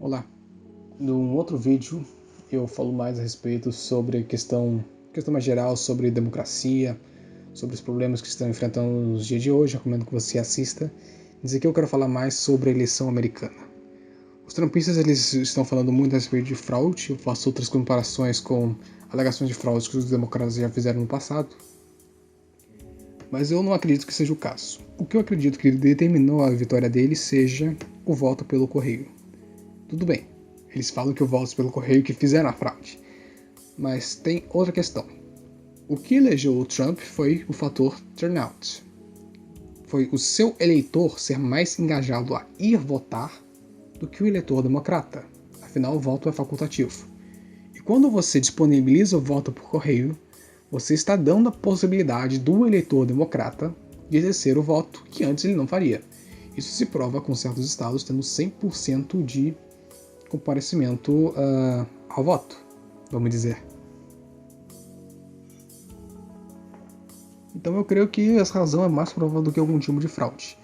Olá, num outro vídeo eu falo mais a respeito sobre questão mais geral sobre democracia, sobre os problemas que estão enfrentando nos dias de hoje. Recomendo que você assista. Mas aqui eu quero falar mais sobre a eleição americana. Os trumpistas eles estão falando muito a respeito de fraude. Eu faço outras comparações com alegações de fraude que os democratas já fizeram no passado. Mas eu não acredito que seja o caso. O que eu acredito que determinou a vitória deles seja o voto pelo correio. Tudo bem, eles falam que o voto pelo correio que fizeram a fraude. Mas tem outra questão. O que elegeu o Trump foi o fator turnout. Foi o seu eleitor ser mais engajado a ir votar do que o eleitor democrata. Afinal, o voto é facultativo. E quando você disponibiliza o voto por correio, você está dando a possibilidade do eleitor democrata de exercer o voto que antes ele não faria. Isso se prova com certos estados tendo 100% de comparecimento ao voto, vamos dizer. Então eu creio que essa razão é mais provável do que algum tipo de fraude.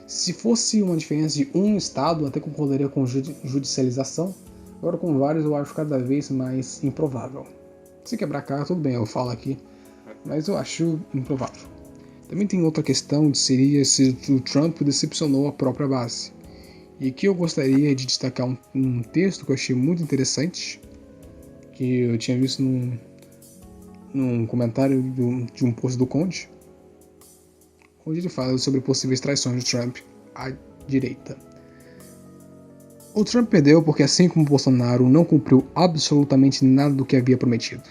Se fosse uma diferença de um estado, até concordaria com judicialização. Agora com vários eu acho cada vez mais improvável. Se quebrar a cara, tudo bem, eu falo aqui, mas eu acho improvável. Também tem outra questão, seria se o Trump decepcionou a própria base. E aqui eu gostaria de destacar um texto que eu achei muito interessante, que eu tinha visto num comentário de um post do Conde, onde ele fala sobre possíveis traições de Trump à direita. O Trump perdeu porque, assim como Bolsonaro, não cumpriu absolutamente nada do que havia prometido.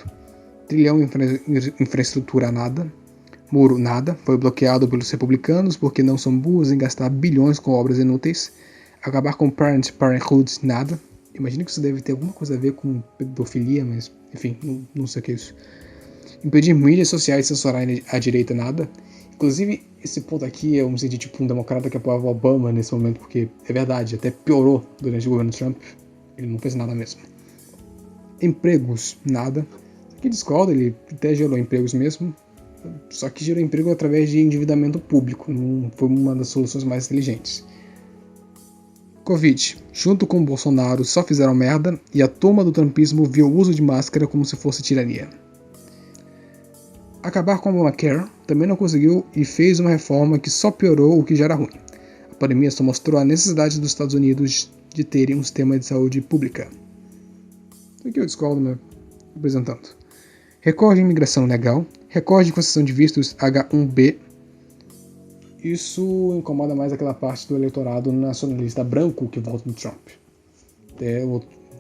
Trilhão em infraestrutura nada, muro nada, foi bloqueado pelos republicanos porque não são burros em gastar bilhões com obras inúteis. Acabar com Planned Parenthood, nada. Imagino que isso deve ter alguma coisa a ver com pedofilia, mas enfim, não sei o que é isso. Impedir mídias sociais de censurarem a direita, nada. Inclusive, esse ponto aqui eu me senti tipo um democrata que apoiava o Obama nesse momento, porque é verdade, até piorou durante o governo Trump. Ele não fez nada mesmo. Empregos, nada. Aqui discordo, ele até gerou empregos mesmo, só que gerou emprego através de endividamento público, não foi uma das soluções mais inteligentes. Covid. Junto com o Bolsonaro só fizeram merda e a turma do trumpismo viu o uso de máscara como se fosse tirania. Acabar com a Obamacare também não conseguiu e fez uma reforma que só piorou o que já era ruim. A pandemia só mostrou a necessidade dos Estados Unidos de terem um sistema de saúde pública. Aqui eu discordo, né? Apresentando. Recorde de imigração legal, recorde de concessão de vistos H-1B. Isso incomoda mais aquela parte do eleitorado nacionalista branco que vota no Trump. É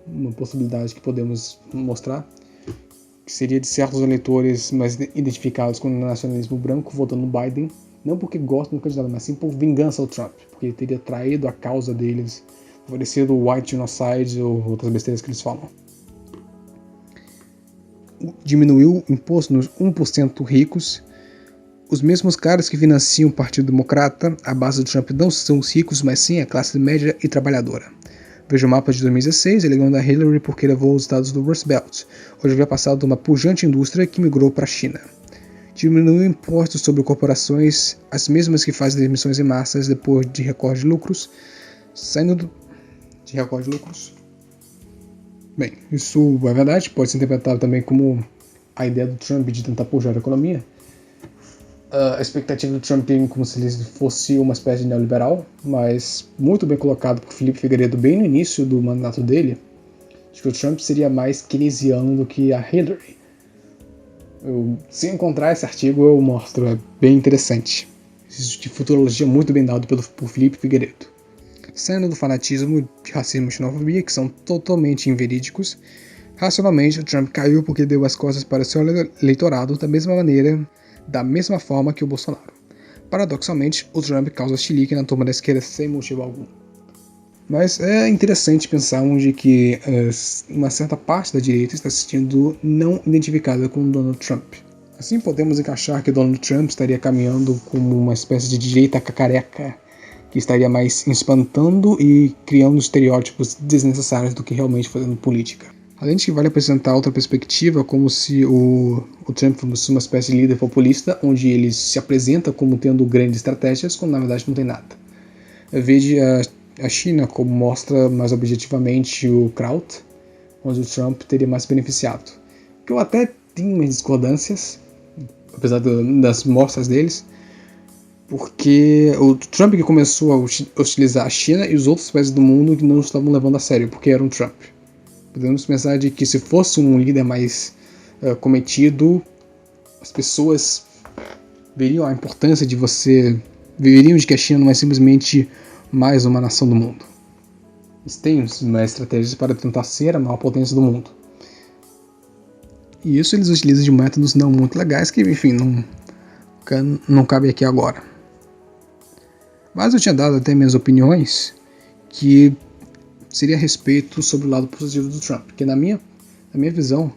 uma possibilidade que podemos mostrar, que seria de certos eleitores mais identificados com o nacionalismo branco votando no Biden, não porque gostam do candidato, mas sim por vingança ao Trump, porque ele teria traído a causa deles, favorecido o white genocide ou outras besteiras que eles falam. Diminuiu o imposto nos 1% ricos. Os mesmos caras que financiam o Partido Democrata, a base do Trump não são os ricos, mas sim a classe média e trabalhadora. Veja o mapa de 2016, elegendo a Hillary porque levou os estados do Rust Belt, onde havia passado de uma pujante indústria que migrou para a China. Diminuiu impostos sobre corporações, as mesmas que fazem demissões em massas depois de recorde de lucros, de recorde de lucros. Bem, isso é verdade, pode ser interpretado também como a ideia do Trump de tentar puxar a economia. A expectativa do Trump tem como se ele fosse uma espécie de neoliberal, mas muito bem colocado por Felipe Figueiredo bem no início do mandato dele, de que o Trump seria mais keynesiano do que a Hillary. Se encontrar esse artigo eu mostro, é bem interessante. De futurologia muito bem dado por Felipe Figueiredo. Saindo do fanatismo de racismo e xenofobia, que são totalmente inverídicos, racionalmente o Trump caiu porque deu as costas para o seu eleitorado da mesma forma que o Bolsonaro. Paradoxalmente, o Trump causa chilique na turma da esquerda sem motivo algum. Mas é interessante pensar onde que uma certa parte da direita está se sentindo não identificada com Donald Trump. Assim podemos encaixar que Donald Trump estaria caminhando como uma espécie de direita cacareca, que estaria mais espantando e criando estereótipos desnecessários do que realmente fazendo política. Além de que vale apresentar outra perspectiva, como se o Trump fosse uma espécie de líder populista, onde ele se apresenta como tendo grandes estratégias, quando na verdade não tem nada. Veja a China, como mostra mais objetivamente o Kraut, onde o Trump teria mais beneficiado. Que eu até tenho minhas discordâncias, apesar das mostras deles, porque o Trump que começou a hostilizar a China e os outros países do mundo que não estavam levando a sério, porque era um Trump. Podemos pensar de que se fosse um líder mais cometido, as pessoas veriam a importância de veriam de que a China não é simplesmente mais uma nação do mundo. Eles têm uma estratégia para tentar ser a maior potência do mundo. E isso eles utilizam de métodos não muito legais que, enfim, não cabe aqui agora. Mas eu tinha dado até minhas opiniões que seria a respeito sobre o lado positivo do Trump. Porque na minha visão,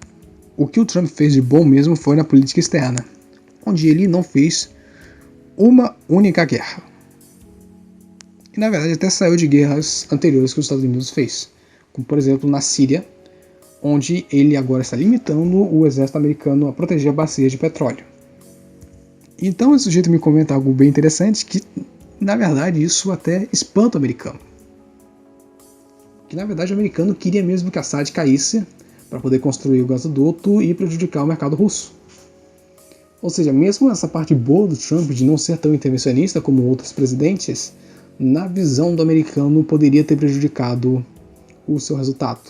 o que o Trump fez de bom mesmo foi na política externa, onde ele não fez uma única guerra. E na verdade até saiu de guerras anteriores que os Estados Unidos fez. Como por exemplo na Síria, onde ele agora está limitando o exército americano a proteger bacias de petróleo. Então esse sujeito me comenta algo bem interessante, que na verdade isso até espanta o americano. Que na verdade o americano queria mesmo que Assad caísse para poder construir o gasoduto e prejudicar o mercado russo. Ou seja, mesmo essa parte boa do Trump de não ser tão intervencionista como outros presidentes, na visão do americano poderia ter prejudicado o seu resultado.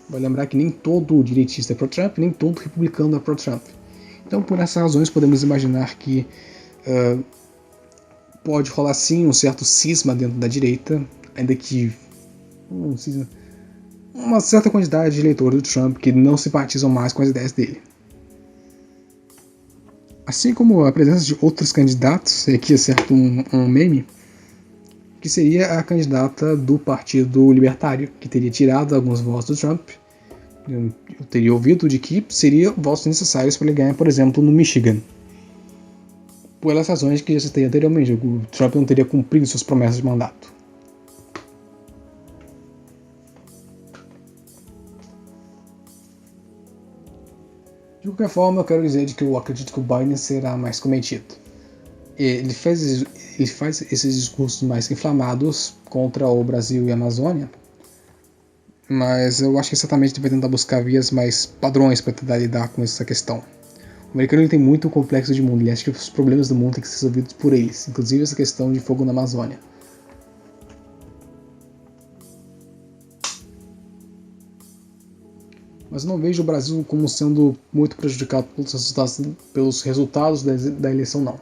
Vai lembrar que nem todo direitista é pro-Trump, nem todo republicano é pro-Trump. Então, por essas razões, podemos imaginar que pode rolar sim um certo cisma dentro da direita, ainda que uma certa quantidade de eleitores do Trump que não simpatizam mais com as ideias dele. Assim como a presença de outros candidatos, e aqui é certo um meme, que seria a candidata do Partido Libertário, que teria tirado alguns votos do Trump. Eu teria ouvido de que seria votos necessários para ele ganhar, por exemplo, no Michigan. Pelas razões que já citei anteriormente, o Trump não teria cumprido suas promessas de mandato. De qualquer forma, eu quero dizer de que eu acredito que o Biden será mais cometido. Ele faz esses discursos mais inflamados contra o Brasil e a Amazônia, mas eu acho que certamente ele vai tentar buscar vias mais padrões para tentar lidar com essa questão. O americano ele tem muito complexo de mundo, ele acha que os problemas do mundo têm que ser resolvidos por eles, inclusive essa questão de fogo na Amazônia. Mas eu não vejo o Brasil como sendo muito prejudicado pelos resultados da eleição, não.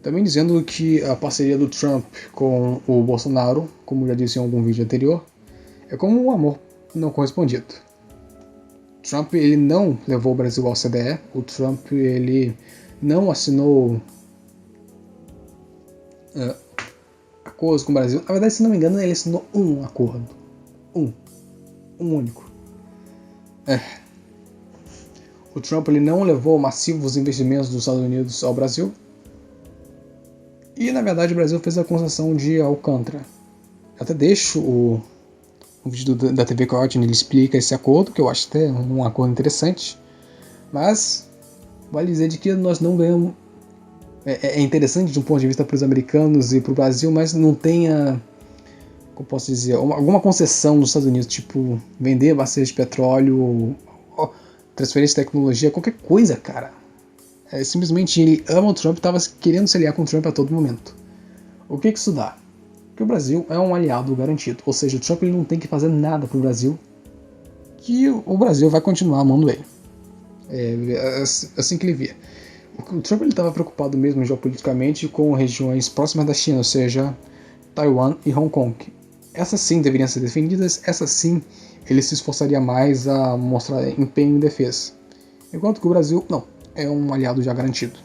Também dizendo que a parceria do Trump com o Bolsonaro, como já disse em algum vídeo anterior, é como um amor não correspondido. Trump ele não levou o Brasil ao OCDE, o Trump ele não assinou acordos com o Brasil. Na verdade, se não me engano, ele assinou um acordo. Um único. O Trump ele não levou massivos investimentos dos Estados Unidos ao Brasil. E na verdade o Brasil fez a concessão de Alcântara. Eu até deixo o vídeo da TV Coyote, ele explica esse acordo, que eu acho até um acordo interessante. Mas vale dizer de que nós não ganhamos. É interessante de um ponto de vista para os americanos e para o Brasil, mas não tenha, como posso dizer, alguma concessão dos Estados Unidos, tipo vender bacias de petróleo, ou transferência de tecnologia, qualquer coisa, cara. Simplesmente ele ama o Trump e estava querendo se aliar com o Trump a todo momento. O que isso dá? Que o Brasil é um aliado garantido, ou seja, o Trump ele não tem que fazer nada pro Brasil, que o Brasil vai continuar amando ele. É assim que ele via. O Trump estava preocupado mesmo geopoliticamente com regiões próximas da China, ou seja, Taiwan e Hong Kong. Essas sim deveriam ser defendidas, essas sim ele se esforçaria mais a mostrar empenho em defesa. Enquanto que o Brasil, não, é um aliado já garantido.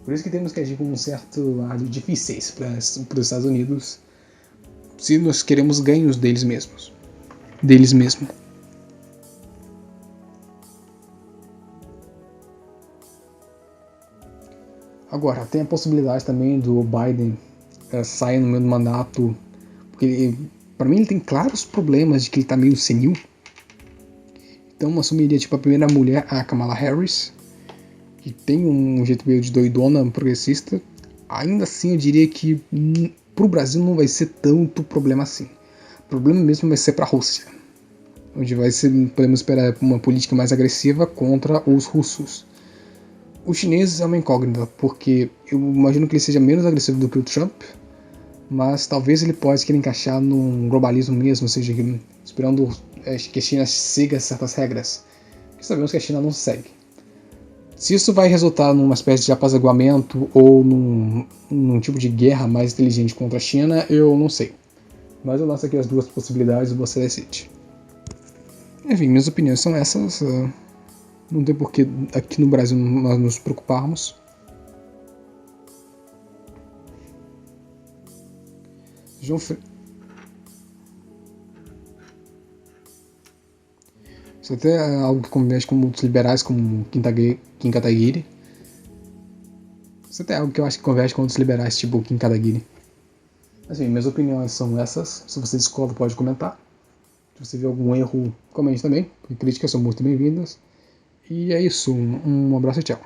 Por isso que temos que agir com um certo ar de difíceis para os Estados Unidos, se nós queremos ganhos deles mesmos. Agora, tem a possibilidade também do Biden sair no meio do mandato, porque para mim ele tem claros problemas de que ele está meio senil. Então assumiria tipo a primeira mulher, a Kamala Harris, que tem um jeito meio de doidona progressista. Ainda assim eu diria que pro Brasil não vai ser tanto problema assim. O problema mesmo vai ser para a Rússia, onde podemos esperar uma política mais agressiva contra os russos. Os chineses é uma incógnita, porque eu imagino que ele seja menos agressivo do que o Trump, mas talvez ele possa querer encaixar num globalismo mesmo, ou seja, esperando que a China siga certas regras, que sabemos que a China não segue. Se isso vai resultar numa espécie de apaziguamento ou num tipo de guerra mais inteligente contra a China, eu não sei. Mas eu lanço aqui as duas possibilidades e você decide. Enfim, minhas opiniões são essas. Não tem por que aqui no Brasil nós nos preocuparmos. Isso até é algo que converge com muitos liberais, como Kim Kataguiri. Isso até é algo que eu acho que converge com outros liberais, tipo Kim Kataguiri. Assim, minhas opiniões são essas. Se você discorda, pode comentar. Se você vê algum erro, comente também. Críticas são muito bem-vindas. E é isso. Um abraço e tchau.